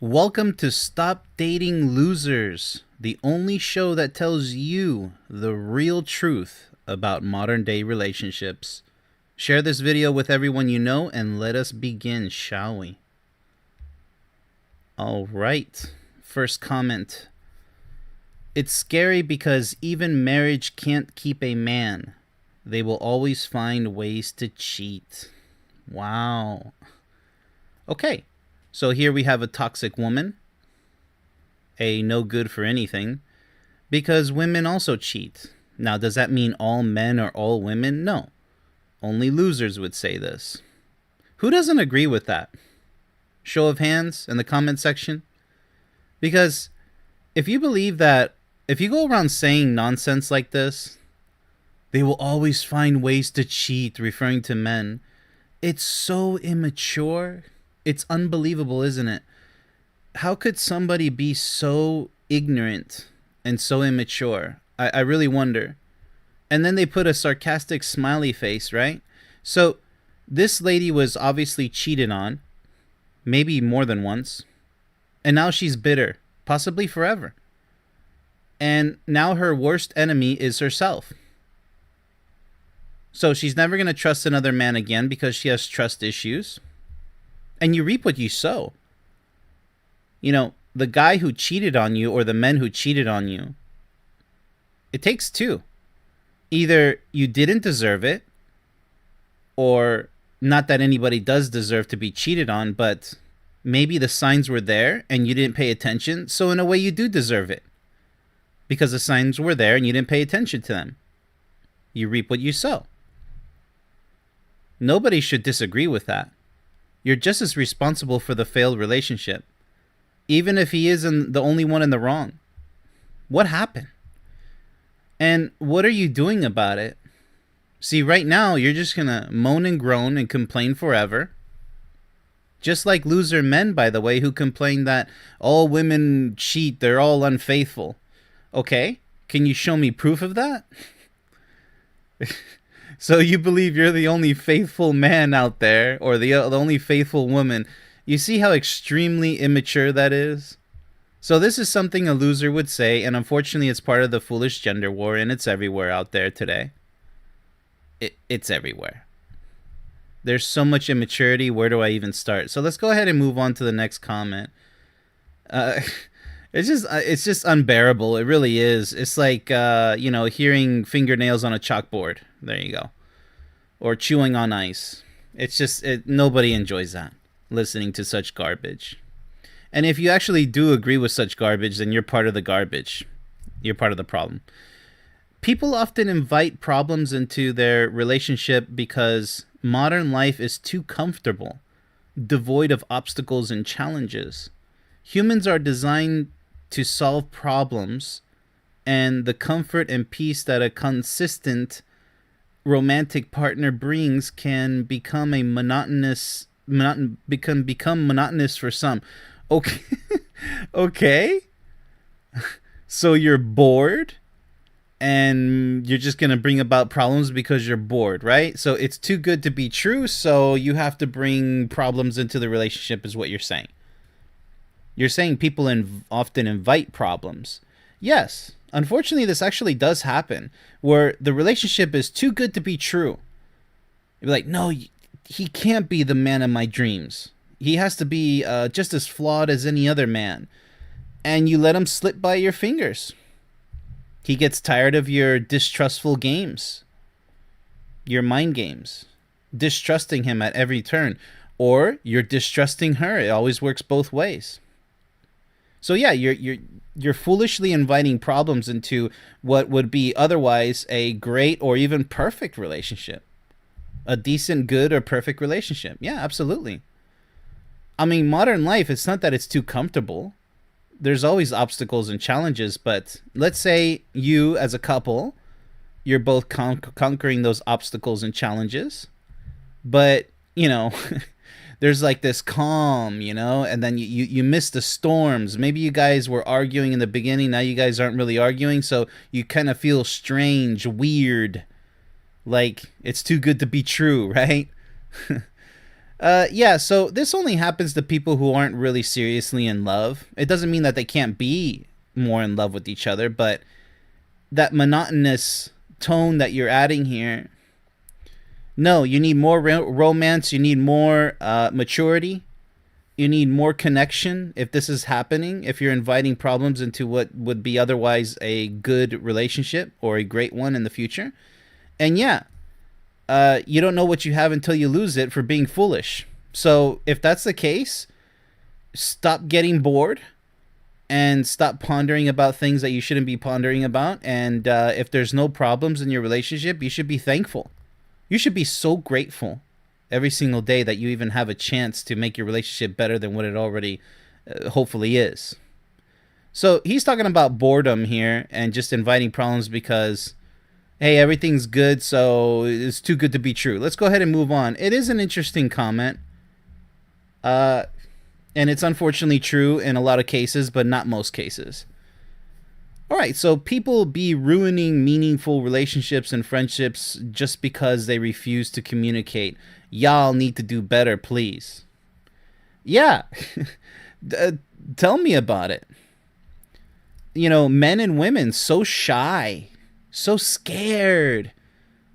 Welcome to Stop Dating Losers, the only show that tells you the real truth about modern day relationships. Share this video with everyone you know and let us begin, shall we? Alright, first comment. It's scary because even marriage can't keep a man. They will always find ways to cheat. Wow. Okay. So here we have a toxic woman, a no good for anything, because women also cheat. Now, does that mean all men or all women? No. Only losers would say this. Who doesn't agree with that? Show of hands in the comment section. Because if you believe that, if you go around saying nonsense like this, they will always find ways to cheat, referring to men. It's so immature. It's unbelievable, isn't it? How could somebody be so ignorant and so immature? I really wonder. And then they put a sarcastic smiley face, right? So this lady was obviously cheated on, maybe more than once. And now she's bitter, possibly forever. And now her worst enemy is herself. So she's never going to trust another man again because she has trust issues. And you reap what you sow. You know, the guy who cheated on you or the men who cheated on you, it takes two. Either you didn't deserve it, or not that anybody does deserve to be cheated on, but maybe the signs were there and you didn't pay attention. So in a way you do deserve it. Because the signs were there and you didn't pay attention to them. You reap what you sow. Nobody should disagree with that. You're just as responsible for the failed relationship, even if he isn't the only one in the wrong. What happened? And what are you doing about it? See, right now, you're just going to moan and groan and complain forever. Just like loser men, by the way, who complain that all women cheat, they're all unfaithful. Okay, can you show me proof of that? So you believe you're the only faithful man out there, or the only faithful woman. You see how extremely immature that is? So this is something a loser would say, and unfortunately it's part of the foolish gender war, and it's everywhere out there today. It's everywhere. There's so much immaturity, where do I even start? So let's go ahead and move on to the next comment. It's just unbearable. It really is. It's like, hearing fingernails on a chalkboard. There you go. Or chewing on ice. It's just, nobody enjoys that, listening to such garbage. And if you actually do agree with such garbage, then you're part of the garbage. You're part of the problem. People often invite problems into their relationship because modern life is too comfortable, devoid of obstacles and challenges. Humans are designed to solve problems, and the comfort and peace that a consistent romantic partner brings can become become monotonous for some. Okay. Okay. So you're bored and you're just going to bring about problems because you're bored, right? So it's too good to be true, so you have to bring problems into the relationship is what you're saying. You're saying people often invite problems. Yes, unfortunately, this actually does happen, where the relationship is too good to be true. You're like, no, he can't be the man of my dreams. He has to be just as flawed as any other man. And you let him slip by your fingers. He gets tired of your distrustful games, your mind games, distrusting him at every turn. Or you're distrusting her. It always works both ways. So yeah, you're foolishly inviting problems into what would be otherwise a great or even perfect relationship. A decent, good, or perfect relationship. Yeah, absolutely. I mean, modern life, it's not that it's too comfortable. There's always obstacles and challenges, but let's say you as a couple, you're both conquering those obstacles and challenges, but, there's like this calm, and then you miss the storms. Maybe you guys were arguing in the beginning. Now you guys aren't really arguing. So you kind of feel strange, weird, like it's too good to be true, right? Yeah, so this only happens to people who aren't really seriously in love. It doesn't mean that they can't be more in love with each other, but that monotonous tone that you're adding here, no, you need more romance, you need more maturity, you need more connection if this is happening, if you're inviting problems into what would be otherwise a good relationship or a great one in the future. And yeah, you don't know what you have until you lose it for being foolish. So if that's the case, stop getting bored and stop pondering about things that you shouldn't be pondering about. And if there's no problems in your relationship, you should be thankful. You should be so grateful every single day that you even have a chance to make your relationship better than what it already hopefully is. So he's talking about boredom here and just inviting problems because, hey, everything's good, so it's too good to be true. Let's go ahead and move on. It is an interesting comment. And it's unfortunately true in a lot of cases, but not most cases. All right, so people be ruining meaningful relationships and friendships just because they refuse to communicate. Y'all need to do better, please. Yeah, tell me about it. You know, men and women so shy, so scared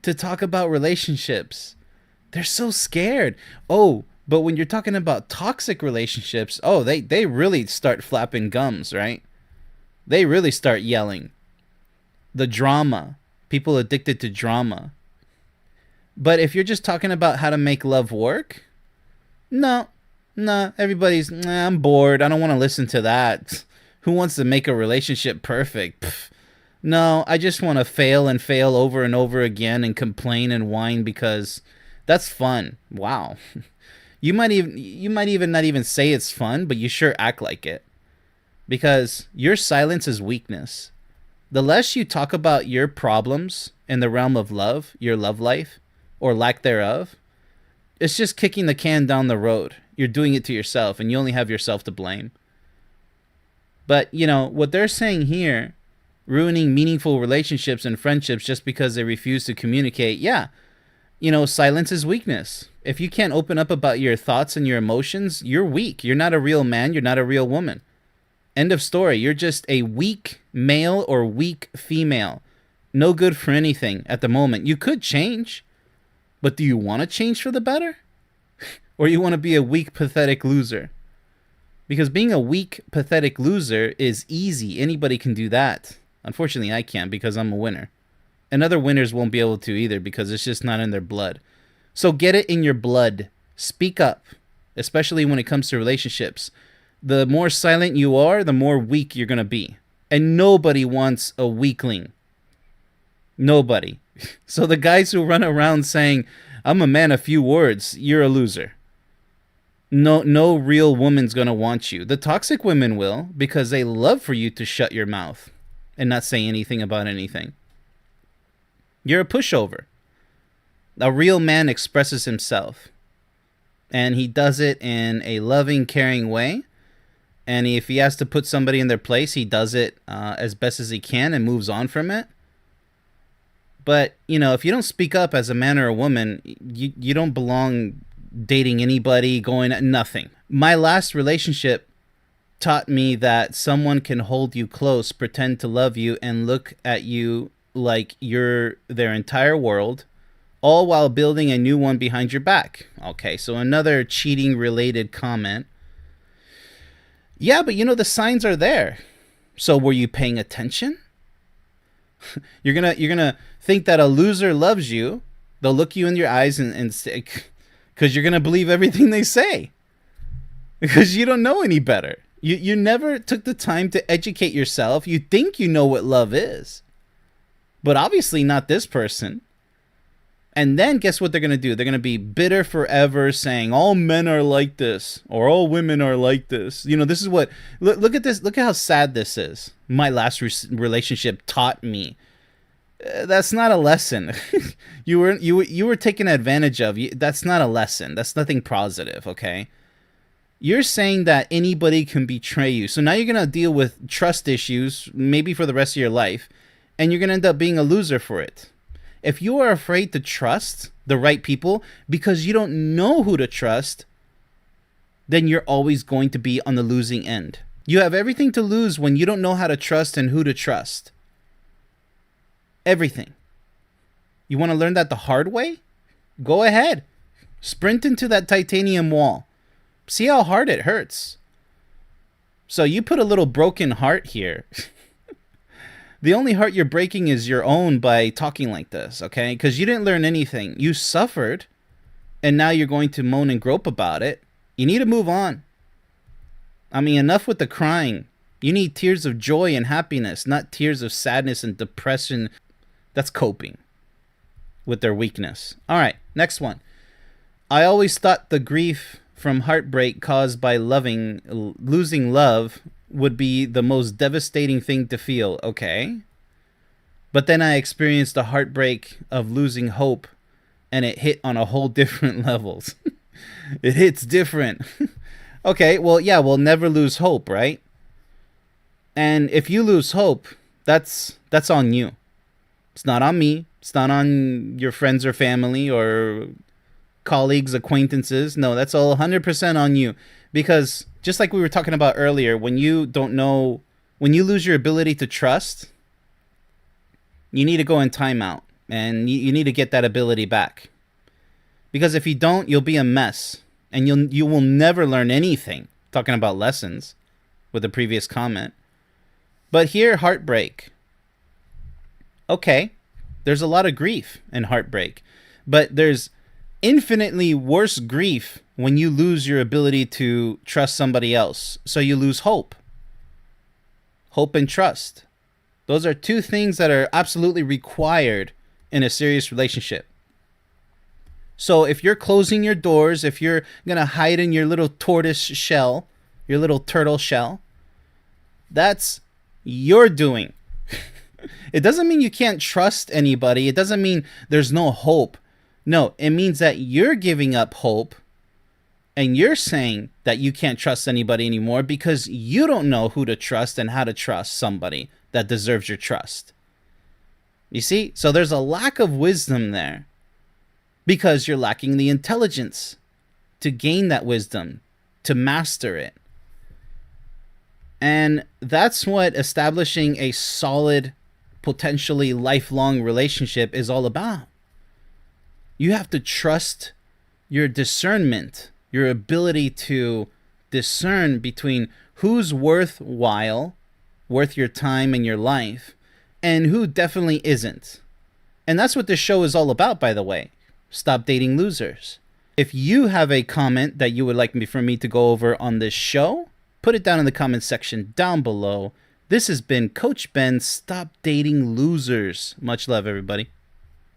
to talk about relationships. They're so scared. Oh, but when you're talking about toxic relationships, oh, they really start flapping gums, right? They really start yelling. The drama. People addicted to drama. But if you're just talking about how to make love work, no, everybody's, I'm bored. I don't want to listen to that. Who wants to make a relationship perfect? Pff. No, I just want to fail and fail over and over again and complain and whine because that's fun. Wow. You might even not even say it's fun, but you sure act like it. Because your silence is weakness. The less you talk about your problems in the realm of love, your love life, or lack thereof, it's just kicking the can down the road. You're doing it to yourself, and you only have yourself to blame. But, you know, what they're saying here, ruining meaningful relationships and friendships just because they refuse to communicate, yeah, you know, silence is weakness. If you can't open up about your thoughts and your emotions, you're weak. You're not a real man. You're not a real woman. End of story. You're just a weak male or weak female. No good for anything at the moment. You could change, but do you want to change for the better? Or you want to be a weak, pathetic loser? Because being a weak, pathetic loser is easy. Anybody can do that. Unfortunately, I can't because I'm a winner. And other winners won't be able to either because it's just not in their blood. So get it in your blood. Speak up, especially when it comes to relationships. The more silent you are, the more weak you're going to be. And nobody wants a weakling. Nobody. So the guys who run around saying, I'm a man of few words, you're a loser. No real woman's going to want you. The toxic women will, because they love for you to shut your mouth and not say anything about anything. You're a pushover. A real man expresses himself. And he does it in a loving, caring way. And if he has to put somebody in their place, he does it as best as he can and moves on from it. But, you know, if you don't speak up as a man or a woman, you don't belong dating anybody, going nothing. My last relationship taught me that someone can hold you close, pretend to love you, and look at you like you're their entire world, all while building a new one behind your back. Okay, so another cheating related comment. Yeah, but you know, the signs are there. So were you paying attention? You're gonna think that a loser loves you. They'll look you in your eyes and say, because you're gonna believe everything they say. Because you don't know any better. You never took the time to educate yourself. You think you know what love is. But obviously not this person. And then guess what they're going to do? They're going to be bitter forever saying all men are like this or all women are like this. You know, this is what, look at this. Look at how sad this is. My last relationship taught me. That's not a lesson. you were taken advantage of. That's not a lesson. That's nothing positive. Okay. You're saying that anybody can betray you. So now you're going to deal with trust issues, maybe for the rest of your life. And you're going to end up being a loser for it. If you are afraid to trust the right people because you don't know who to trust, then you're always going to be on the losing end. You have everything to lose when you don't know how to trust and who to trust. Everything. You want to learn that the hard way? Go ahead. Sprint into that titanium wall. See how hard it hurts. So you put a little broken heart here. The only heart you're breaking is your own by talking like this, okay? Because you didn't learn anything. You suffered, and now you're going to moan and grope about it. You need to move on. I mean, enough with the crying. You need tears of joy and happiness, not tears of sadness and depression. That's coping with their weakness. All right, next one. I always thought the grief from heartbreak caused by losing love would be the most devastating thing to feel. Okay. But then I experienced the heartbreak of losing hope, and it hit on a whole different levels. It hits different. Okay, well, yeah, we'll never lose hope, right? And if you lose hope, that's on you. It's not on me. It's not on your friends or family or colleagues, acquaintances. No, that's all 100% on you. Because just like we were talking about earlier, when you lose your ability to trust, you need to go in timeout and you need to get that ability back. Because if you don't, you'll be a mess and you will never learn anything. Talking about lessons with the previous comment. But here, heartbreak. Okay, there's a lot of grief in heartbreak, but there's infinitely worse grief when you lose your ability to trust somebody else. So you lose hope. Hope and trust. Those are two things that are absolutely required in a serious relationship. So if you're closing your doors, if you're going to hide in your little tortoise shell, your little turtle shell, that's your doing. It doesn't mean you can't trust anybody. It doesn't mean there's no hope. No, it means that you're giving up hope and you're saying that you can't trust anybody anymore because you don't know who to trust and how to trust somebody that deserves your trust. You see? So there's a lack of wisdom there because you're lacking the intelligence to gain that wisdom, to master it. And that's what establishing a solid, potentially lifelong relationship is all about. You have to trust your discernment, your ability to discern between who's worthwhile, worth your time and your life, and who definitely isn't. And that's what this show is all about, by the way. Stop dating losers. If you have a comment that you would like for me to go over on this show, put it down in the comment section down below. This has been Coach Ben. Stop dating losers. Much love, everybody.